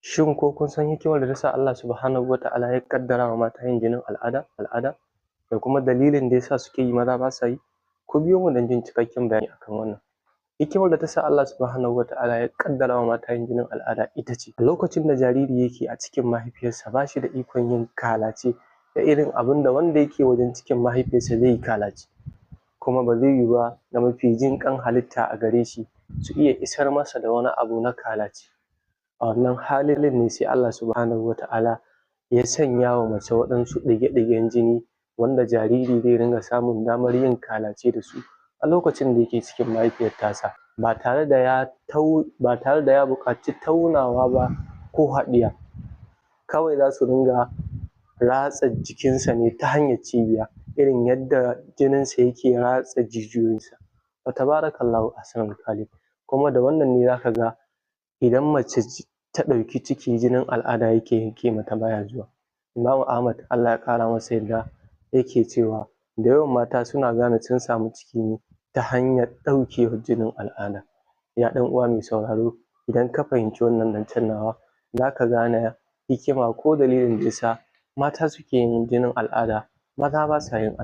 Shin ko kun san hikimar da ta sa Allah Subhanahu wa ta'ala ya ƙaddara wa mata yin jinin al'ada da kuma dalilin da ya sa suke yi maza ba sa yi? Ku biyo mu don jin cikakken bayani akan wannan. Hikimar da ta sa Allah Subhanahu wa ta'ala ya ƙaddara wa mata yin jinin al'ada ita ce, a lokacin da jariri yake a cikin mahaifiyarsa ba shi da ikon yin kalace da irin abin da wanda yake wajen cikin mahaifiyarsa zai yi kalace, kuma ba zai yiwu ba ga mafi jinƙan halitta a gare shi su iya isar masa da wani abu na kalace. A wannan halin ne sai Allah Subhanahu wa ta'ala ya sanya wa mace waɗansu ɗige-ɗigen jini wanda jariri zai ringa samun damar yin kalace da su a lokacin da yake cikin mahaifiyar tasa, ba tare da ya buƙaci taunawa ba ko haɗiya. Kawai za su ringa ratsa jikinsa ne ta hanyar cibiya, irin yadda jininsa yake ratsa jijiyoyinsa. Fa tabarakallahu ahsanul khaliqin. Kuma da wannan ne za ka ga idan mace ta ɗauki ciki jinin al'ada yake yanke mata baya zuwa. Imamu Ahmad Allah ya ƙara masa yarda yake cewa da yawan mata suna gane sun samu ciki ne ta hanyar ɗaukewar jinin al'ada. Ya ɗan uwa mai sauraro, idan ka fahimci wannan zancen nawa za ka gane hikima ko dalilin da ya sa mata suke yin jinin al'ada maza ba sa yin.